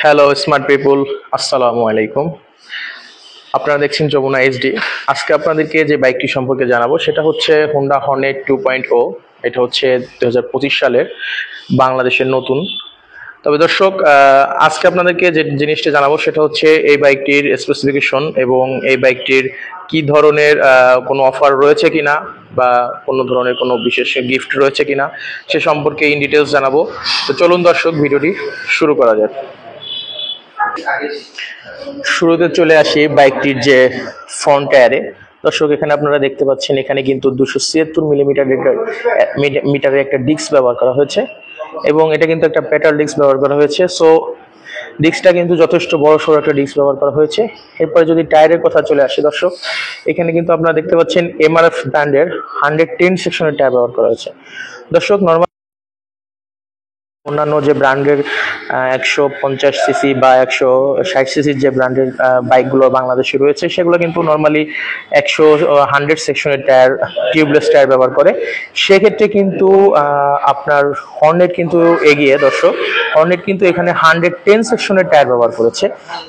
Hello smart পিপুল, আসসালামু আলাইকুম। আপনারা দেখছেন যমুনা এইচডি। আজকে আপনাদেরকে যে বাইকটি সম্পর্কে জানাবো সেটা হচ্ছে হোন্ডা হর্নেট 2.0। এটা হচ্ছে 2025 সালের বাংলাদেশের নতুন। তবে দর্শক, আজকে আপনাদেরকে যে জিনিসটা জানাবো সেটা হচ্ছে এই বাইকটির স্পেসিফিকেশন এবং এই বাইকটির কি ধরনের কোনো অফার রয়েছে কিনা বা কোনো ধরনের কোনো বিশেষ গিফট রয়েছে কিনা সে সম্পর্কে ইন ডিটেলস জানাবো। তো চলুন দর্শক, ভিডিওটি শুরু করা যাক। শুরুতে চলে আসি বাইকটির যে ফ্রন্ট টায়ারে। দর্শক, এখানে আপনারা দেখতে পাচ্ছেন এখানে কিন্তু 276 মিটারের একটা ডিস্ক ব্যবহার করা হয়েছে এবং এটা কিন্তু একটা পেটাল ডিস্ক ব্যবহার করা হয়েছে। সো ডিস্কটা কিন্তু যথেষ্ট বড় সড়ো একটা ডিস্ক ব্যবহার করা হয়েছে। এরপরে যদি টায়ারের কথা চলে আসে দর্শক, এখানে কিন্তু আপনারা দেখতে পাচ্ছেন এমআরএফ ব্র্যান্ডের 110 সেকশনের টায়ার ব্যবহার করা হয়েছে। দর্শক, নর্মাল অন্যান্য যে ব্র্যান্ডের 150 সিসি বা 160 সিসির যে ব্র্যান্ডের বাইকগুলো বাংলাদেশে রয়েছে সেগুলো কিন্তু নর্মালি 100 সেকশনের টায়ার, টিউবলেস টায়ার ব্যবহার করে। সেক্ষেত্রে কিন্তু আপনার হর্নেট কিন্তু এগিয়ে। দর্শক, হর্নেট কিন্তু এখানে 110 সেকশনের টায়ার ব্যবহার করেছে।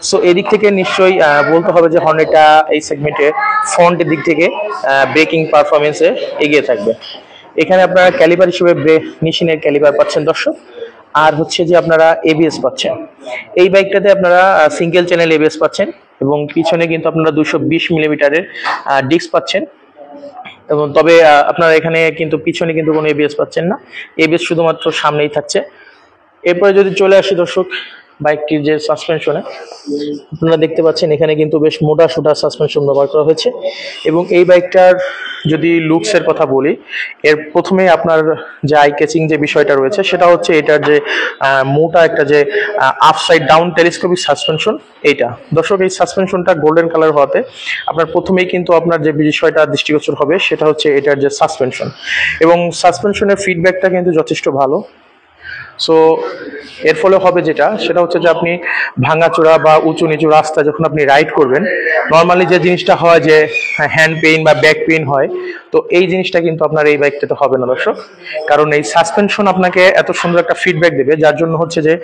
সো এদিক থেকে নিশ্চয়ই বলতে হবে যে হর্নেটটা এই সেগমেন্টে ফ্রন্টের দিক থেকে ব্রেকিং পারফরমেন্সে এগিয়ে থাকবে। এখানে আপনারা ক্যালিপার হিসেবে মেশিনের ক্যালিপার পাচ্ছেন দর্শক, আর হচ্ছে যে আপনারা এবিএস পাচ্ছেন। এই বাইকটাতে আপনারা সিঙ্গেল চ্যানেল এবিএস পাচ্ছেন এবং পিছনে কিন্তু আপনারা 220 মিলিমিটারের ডিস্ক পাচ্ছেন। এবং তবে আপনারা এখানে কিন্তু পিছনে কিন্তু কোনো এবিএস পাচ্ছেন না, এবিএস শুধুমাত্র সামনেই থাকছে। এরপরে যদি চলে আসি দর্শক বাইকটির যে সাসপেনশনে, আপনারা দেখতে পাচ্ছেন এখানে কিন্তু বেশ মোটা সোটা সাসপেনশন ব্যবহার করা হয়েছে। এবং এই বাইকটার যদি লুকসের কথা বলি, এর প্রথমে আপনার যে আই ক্যাচিং যে বিষয়টা রয়েছে সেটা হচ্ছে এটার যে মোটা একটা যে আপসাইড ডাউন টেলিস্কোপিক সাসপেনশন। এইটা দর্শক, এই সাসপেনশনটা গোল্ডেন কালার হওয়াতে আপনার প্রথমেই কিন্তু আপনার যে বিষয়টা দৃষ্টিগোচর হবে সেটা হচ্ছে এটার যে সাসপেনশন, এবং সাসপেনশনের ফিডব্যাকটা কিন্তু যথেষ্ট ভালো। সো এর ফলে হবে যেটা সেটা হচ্ছে যে আপনি ভাঙাচোরা বা উঁচু নিচু রাস্তা যখন আপনি রাইড করবেন, নর্মালি যে জিনিসটা হয় যে হ্যান্ড পেইন বা ব্যাক পেইন হয়, তো এই জিনিসটা কিন্তু আপনার এই বাইকটাতে হবে না দর্শক। কারণ এই সাসপেনশন আপনাকে এত সুন্দর একটা ফিডব্যাক দেবে যার জন্য হচ্ছে যে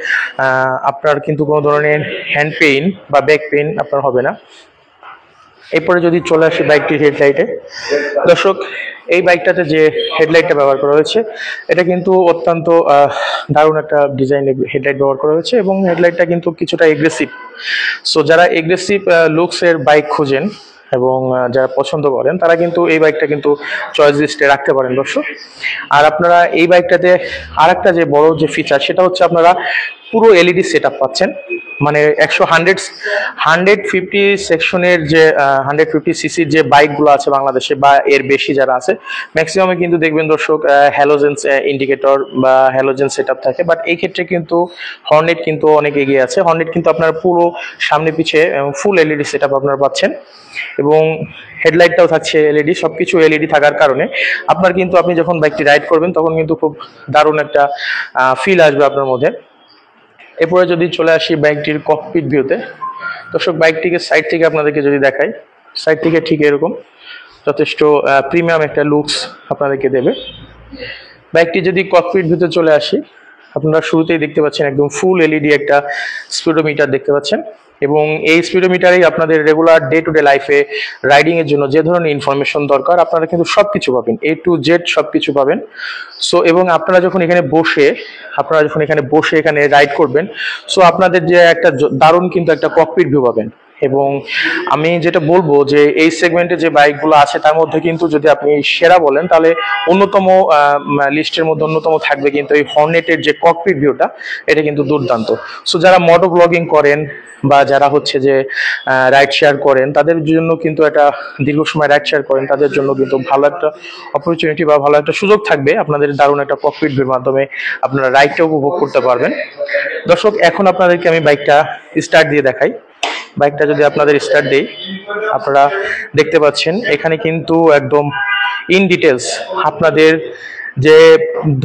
আপনার কিন্তু কোনো ধরনের হ্যান্ড পেইন বা ব্যাক পেইন আপনার হবে না। এরপরে যদি চলে আসি বাইকটির হেডলাইটে, দর্শক এই বাইকটাতে যে হেডলাইটটা ব্যবহার করা হয়েছে এটা কিন্তু অত্যন্ত দারুণ একটা ডিজাইনের হেডলাইট ব্যবহার করা হয়েছে এবং হেডলাইটটা কিন্তু কিছুটা এগ্রেসিভ। সো যারা এগ্রেসিভ লুকসের বাইক খোঁজেন এবং যারা পছন্দ করেন তারা কিন্তু এই বাইকটা কিন্তু চয়েস লিস্টে রাখতে পারেন দর্শক। আর আপনারা এই বাইকটাতে আর একটা যে বড় যে ফিচার সেটা হচ্ছে আপনারা পুরো এলইডি সেট আপ পাচ্ছেন। মানে 150 সেকশনের যে 150 সিসির যে বাইকগুলো আছে বাংলাদেশে বা এর বেশি যারা আছে, ম্যাক্সিমামে কিন্তু দেখবেন দর্শক হ্যালোজেন ইন্ডিকেটর বা হ্যালোজেন সেট আপ থাকে। বাট এই ক্ষেত্রে কিন্তু হর্নেট কিন্তু অনেক এগিয়ে আছে। হর্নেট কিন্তু আপনার পুরো সামনে পিছে ফুল এলইডি সেট আপ আপনারা পাচ্ছেন এবং হেডলাইটটাও থাকছে এলইডি। সবকিছু এলইডি থাকার কারণে আপনার কিন্তু আপনি যখন বাইকটি রাইড করবেন তখন কিন্তু খুব দারুণ একটা ফিল আসবে আপনার মধ্যে। এরপরে যদি চলে আসি বাইকটির ককপিট ভিউতে, দর্শক বাইকটিকে সাইড থেকে আপনাদেরকে যদি দেখাই, সাইড থেকে ঠিক এরকম যথেষ্ট প্রিমিয়াম একটা লুকস আপনাদেরকে দেবে। বাইকটি যদি ককপিট ভিউতে চলে আসি, আপনারা শুরুতেই দেখতে পাচ্ছেন একদম ফুল এলইডি একটা স্পিডোমিটার দেখতে পাচ্ছেন এবং এই স্পিডোমিটারেই আপনাদের রেগুলার ডে টু ডে লাইফে রাইডিং এর জন্য যে ধরনের ইনফরমেশন দরকার আপনারা কিন্তু সবকিছু পাবেন, A to Z সবকিছু পাবেন। সো এবং আপনারা যখন এখানে বসে এখানে রাইড করবেন, সো আপনাদের যে একটা দারুণ কিন্তু একটা ককপিট ভিউ পাবেন। এবং আমি যেটা বলবো যে এই সেগমেন্টে যে বাইকগুলো আছে তার মধ্যে কিন্তু যদি আপনি সেরা বলেন তাহলে অন্যতম লিস্টের মধ্যে অন্যতম থাকবে কিন্তু এই হর্নেটের যে ককপিট ভিউটা, এটা কিন্তু দুর্দান্ত। সো যারা মোটো ব্লগিং করেন বা যারা হচ্ছে যে রাইড শেয়ার করেন তাদের জন্য কিন্তু একটা দীর্ঘ সময় রাইড শেয়ার করেন তাদের জন্য কিন্তু ভালো একটা অপরচুনিটি বা ভালো একটা সুযোগ থাকবে। আপনাদের দারুণ একটা ককপিট ভিউর মাধ্যমে আপনারা রাইডটা উপভোগ করতে পারবেন। দর্শক, এখন আপনাদেরকে আমি বাইকটা স্টার্ট দিয়ে দেখাই। বাইকটা যদি আপনাদের স্টার্ট দেই, আপনারা দেখতে পাচ্ছেন এখানে কিন্তু একদম ইন ডিটেলস আপনাদের যে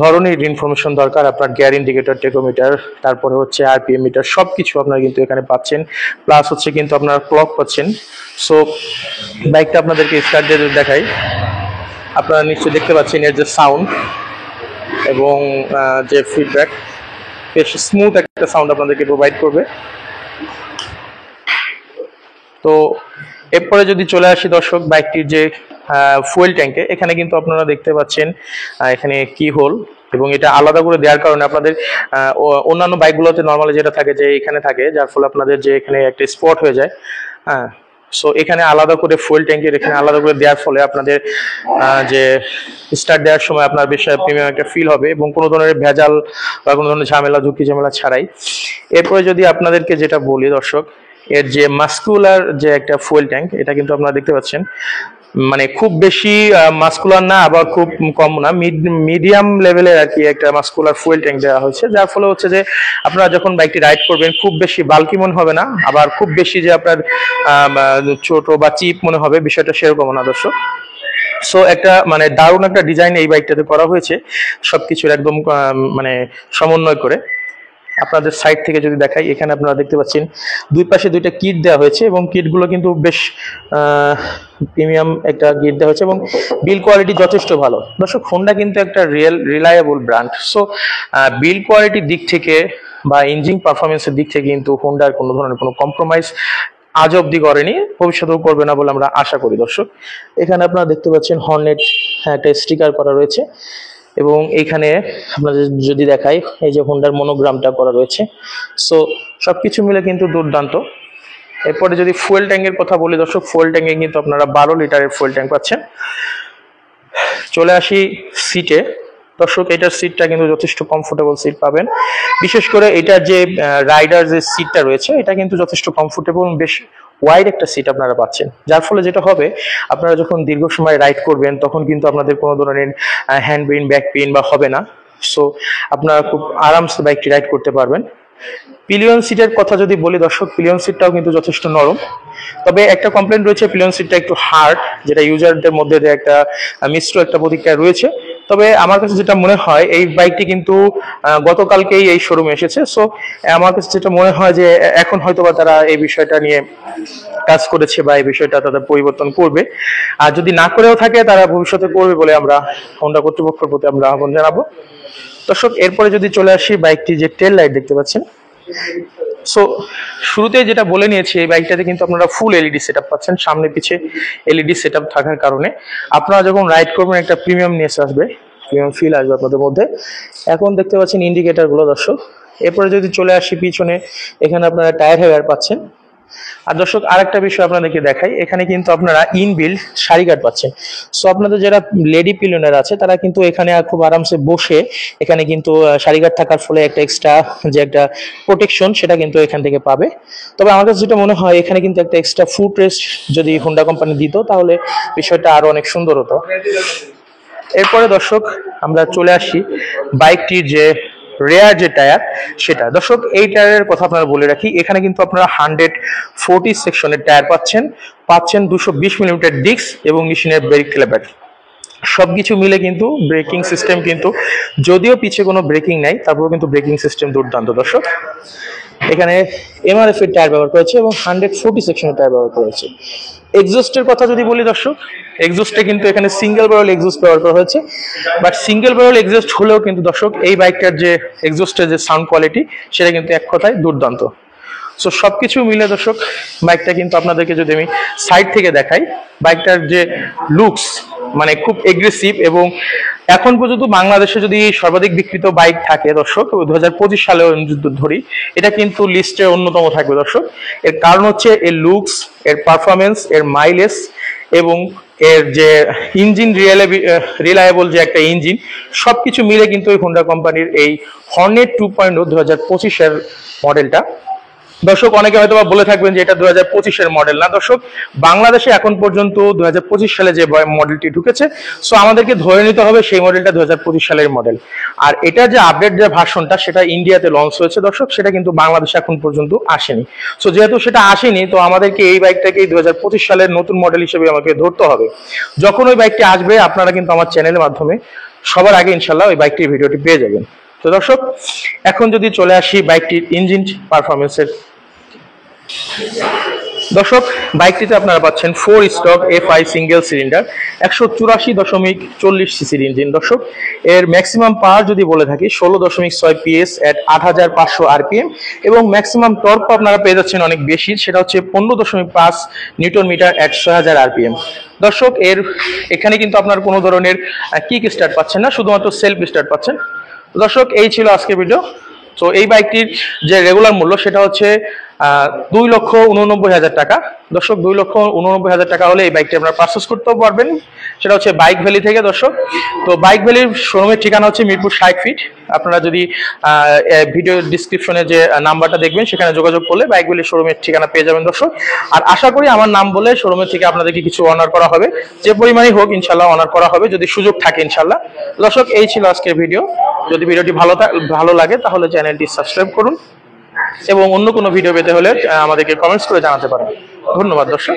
ধরনের ইনফরমেশন দরকার, আপনার গিয়ার ইন্ডিকেটর, টেকোমিটার, তারপরে হচ্ছে আরপিএম মিটার, সবকিছু আপনারা কিন্তু এখানে পাচ্ছেন। প্লাস হচ্ছে কিন্তু আপনারা ক্লক পাচ্ছেন। সো বাইকটা আপনাদেরকে স্টার্ট দিয়ে দেখাই, আপনারা নিশ্চয়ই দেখতে পাচ্ছেন এর যে সাউন্ড এবং যে ফিডব্যাক, বেশ স্মুথ একটা সাউন্ড আপনাদেরকে প্রোভাইড করবে। তো এরপরে যদি চলে আসি দর্শক বাইকটির যে ফুয়েল ট্যাঙ্কে, এখানে কিন্তু আপনারা দেখতে পাচ্ছেন এখানে কি হোল, এবং এটা আলাদা করে দেওয়ার কারণে আপনাদের অন্যান্য বাইকগুলোতে নর্মালি যেটা থাকে যে এখানে থাকে, যার ফলে আপনাদের যে এখানে একটা স্পট হয়ে যায়। হ্যাঁ, সো এখানে আলাদা করে ফুয়েল ট্যাঙ্কের এখানে আলাদা করে দেওয়ার ফলে আপনাদের যে স্টার্ট দেওয়ার সময় আপনার বেশ প্রিমিয়াম একটা ফিল হবে, এবং কোনো ধরনের ভেজাল বা কোনো ধরনের ঝামেলা ঝুঁকি ঝামেলা ছাড়াই। এরপরে যদি আপনাদেরকে যেটা বলি দর্শক, এর যে মাস্কুলার যে একটা ফুয়েল ট্যাঙ্ক, এটা কিন্তু আপনারা দেখতে পাচ্ছেন মানে খুব বেশি মাস্কুলার না, আবার খুব কম না, মিডিয়াম লেভেলের আর কি একটা মাস্কুলার ফুয়েল ট্যাঙ্ক দেওয়া হয়েছে, যার ফলে হচ্ছে যে আপনারা যখন বাইকটি রাইড করবেন খুব বেশি বাল্কি মনে হবে না, আবার খুব বেশি যে আপনার ছোট বা চিপ মনে হবে, বিষয়টা সেরকম না দর্শক। সো একটা মানে দারুণ একটা ডিজাইন এই বাইকটাতে করা হয়েছে, সবকিছুর একদম মানে সমন্বয় করে। আপনাদের সাইড থেকে যদি দেখাই, এখানে আপনারা দেখতে পাচ্ছেন দুই পাশে দুইটা কিট দেওয়া হয়েছে, এবং কিটগুলো কিন্তু বেশ প্রিমিয়াম একটা কিট দেওয়া হয়েছে, এবং বিল কোয়ালিটি যথেষ্ট ভালো দর্শক। হোন্ডা কিন্তু একটা রিলায়েবল ব্র্যান্ড, সো বিল কোয়ালিটির দিক থেকে বা ইঞ্জিন পারফরমেন্সের দিক থেকে কিন্তু হোন্ডার কোনো ধরনের কোনো কম্প্রোমাইজ আজ অব্দি করেনি, ভবিষ্যতেও করবে না বলে আমরা আশা করি দর্শক। এখানে আপনারা দেখতে পাচ্ছেন হর্নেট একটা স্টিকার করা রয়েছে, এবং এইখানে আপনাদের যদি দেখাই এই যে হোন্ডার মনোগ্রামটা করা রয়েছে। সো সবকিছু মিলে কিন্তু দুর্দান্ত। এরপরে যদি ফুয়েল ট্যাঙ্কের কথা বলি দর্শক, ফুয়েল ট্যাঙ্কে কিন্তু আপনারা 12 লিটারের ফুয়েল ট্যাঙ্ক পাচ্ছেন। চলে আসি সিটে দর্শক, এটার সিটটা কিন্তু যথেষ্ট কমফোর্টেবল সিট পাবেন, বিশেষ করে এটার যে রাইডার যে সিটটা রয়েছে এটা কিন্তু যথেষ্ট কমফোর্টেবল, বেশ ওয়াইড একটা সিট আপনারা পাচ্ছেন, যার ফলে যেটা হবে আপনারা যখন দীর্ঘ সময় রাইড করবেন তখন কিন্তু আপনাদের কোনো ধরনের হ্যান্ড পেইন ব্যাক পেইন বা হবে না। সো আপনারা খুব আরামসে বাইকটি রাইড করতে পারবেন। পিলিয়ন সিটের কথা যদি বলি দর্শক, পিলিয়ন সিটটাও কিন্তু যথেষ্ট নরম, তবে একটা কমপ্লেন রয়েছে পিলিয়ন সিটটা একটু হার্ড, যেটা ইউজারদের মধ্যে একটা মিশ্র একটা প্রতিক্রিয়া রয়েছে। তবে আমার কাছে যেটা মনে হয় এই বাইকটি কিন্তু গতকালকেই এই শোরুমে এসেছে, সো আমার কাছে যেটা মনে হয় যে এখন হয়তোবা তারা এই বিষয়টা নিয়ে কাজ করেছে বা এই বিষয়টা তাদের পরিবর্তন করবে, আর যদি না করেও থাকে তারা ভবিষ্যতে করবে বলে আমরা হোন্ডা কর্তৃপক্ষের প্রতি আমরা আহ্বান জানাবো দর্শক। এরপরে যদি চলে আসি বাইকটি যে টেল লাইট দেখতে পাচ্ছেন, সো শুরুতে যেটা বলে নিয়েছি এই বাইকটাতে কিন্তু আপনারা ফুল এলইডি সেটআপ পাচ্ছেন, সামনে পিছে এলইডি সেটআপ থাকার কারণে আপনারা যখন রাইড করবেন একটা প্রিমিয়ামনেস আসবে, প্রিমিয়াম ফিল আসবে আপনাদের মধ্যে। এখন দেখতে পাচ্ছেন ইন্ডিকেটর গুলো দর্শক। এরপরে যদি চলে আসি পিছনে, এখানে আপনারা টায়ার হেয়ার পাচ্ছেন। আর দর্শক আরেকটা বিষয় আপনাদেরকে দেখাই, এখানে কিন্তু আপনারা ইনবিল্ড সারি গার্ড পাচ্ছেন। সো আপনাদের যারা লেডি পিলিয়নার আছে তারা কিন্তু এখানে খুব আরামসে বসে এখানে কিন্তু সারি গার্ড থাকার ফলে একটা এক্সট্রা যে একটা প্রোটেকশন সেটা কিন্তু এখান থেকে পাবে। তবে আমার কাছে যেটা মনে হয় এখানে কিন্তু একটা এক্সট্রা ফুট রেস্ট যদি হোন্ডা কোম্পানি দিত তাহলে বিষয়টা আরো অনেক সুন্দর হতো। এরপরে দর্শক আমরা চলে আসি বাইকটির যে রেয়ার যে টায়ার সেটা দর্শক, এই টায়ারের কথা আপনারা বলে রাখি, এখানে কিন্তু আপনারা 140 সেকশনের টায়ার পাচ্ছেন 220 মিলিমিটার ডিস্ক এবং মেশিনের ব্রেক ক্যালিপার, সবকিছু মিলে কিন্তু ব্রেকিং সিস্টেম কিন্তু যদিও পিছে কোনো ব্রেকিং নাই তারপরেও কিন্তু ব্রেকিং সিস্টেম দুর্দান্ত দর্শক। এখানে এমআরএফ এর টায়ার ব্যবহার করেছে এবং 140 সেকশনের টায়ার ব্যবহার করেছে। এক্সস্টের কথা যদি বলি দর্শক, এক্সস্টে কিন্তু এখানে সিঙ্গেল ব্যারেল এক্সস্ট ব্যবহার করা হয়েছে, বাট সিঙ্গেল ব্যারেল এক্সস্ট হলেও কিন্তু দর্শক এই বাইকটার যে এক্সস্টের যে সাউন্ড কোয়ালিটি সেটা কিন্তু এক কথায় দুর্দান্ত। সো সবকিছু মিলে দর্শক বাইকটা কিন্তু আপনাদেরকে যদি আমি সাইড থেকে দেখাই, বাইকটার যে লুকস মানে খুব এগ্রেসিভ, এবং এখন পর্যন্ত বাংলাদেশে যদি সর্বাধিক বিক্রিত বাইক থাকে দর্শক 2025 সালে ধরি, এটা কিন্তু লিস্টে অন্যতম থাকবে দর্শক। এর কারণ হচ্ছে এর লুকস, এর পারফরমেন্স, এর মাইলেজ এবং এর যে ইঞ্জিন রিলায়েবল যে একটা ইঞ্জিন, সবকিছু মিলে কিন্তু এই হোন্ডা কোম্পানির এই হর্নেট 2.0 2025-এর মডেলটা দর্শক। অনেকে হয়তো বলে থাকবেন যে এটা 2025-এর মডেল না দর্শক, বাংলাদেশে এখন পর্যন্ত 2025 সালে যে মডেলটি ঢুকেছে, সো আমাদেরকে ধরে নিতে হবে সেই মডেলটা 2025 সালের মডেল। আর এটা যে আপডেট যে ভার্সনটা সেটা ইন্ডিয়াতে লঞ্চ হয়েছে দর্শক, সেটা কিন্তু বাংলাদেশে এখন পর্যন্ত আসেনি। সো যেহেতু সেটা আসেনি তো আমাদেরকে এই বাইকটাকে 2025 সালের নতুন মডেল হিসেবে আমাকে ধরতে হবে। যখন ওই বাইকটি আসবে আপনারা কিন্তু আমার চ্যানেলের মাধ্যমে সবার আগে ইনশাল্লাহ ওই বাইকটির ভিডিওটি পেয়ে যাবেন। তো দর্শক এখন যদি চলে আসি বাইকটির ইঞ্জিন পারফরমেন্সের দর্শক, বাইকটিতে আপনারা পাচ্ছেন 4 স্টক FI সিঙ্গেল সিলিন্ডার 184.40 সিসির ইঞ্জিন। দর্শক, এর ম্যাক্সিমাম পাওয়ার যদি বলে থাকি 16.6 PS এট 8500 RPM, এবং ম্যাক্সিমাম টর্ক আপনারা পেয়ে যাচ্ছেন অনেক বেশি, সেটা হচ্ছে 15.5 নিউটন মিটার এট 6000 RPM। দর্শক, এখানে কিন্তু আপনার কোনো ধরনের কিক স্টার্ট পাচ্ছেন না, শুধুমাত্র সেলফ স্টার্ট পাচ্ছেন। দর্শক, এই ছিল আজকের ভিডিও। তো এই বাইকটির যে রেগুলার মূল্য সেটা হচ্ছে 2,89,000 টাকা। দর্শক, 2,89,000 টাকা হলে এই বাইকটি আপনারা পারচেস করতে পারবেন, সেটা হচ্ছে বাইক ভ্যালি থেকে। দর্শক, তো বাইক ভ্যালির শোরুমের ঠিকানা হচ্ছে মিরপুর 60 ফিট। আপনারা যদি ভিডিও ডিসক্রিপশনে যে নাম্বারটা দেখবেন সেখানে যোগাযোগ করলে বাইক ভ্যালির শোরুমের ঠিকানা পেয়ে যাবেন। দর্শক, আর আশা করি আমার নাম বলে শোরুমের থেকে আপনাদেরকে কিছু অনার করা হবে, যে পরিমাণই হোক ইনশাল্লাহ অনার করা হবে, যদি সুযোগ থাকে ইনশাল্লাহ। দর্শক, এই ছিল আজকের ভিডিও। যদি ভিডিওটি ভালো লাগে তাহলে চ্যানেলটি সাবস্ক্রাইব করুন, এবং অন্য কোনো ভিডিও পেতে হলে আমাদেরকে কমেন্টস করে জানাতে পারেন। ধন্যবাদ দর্শক।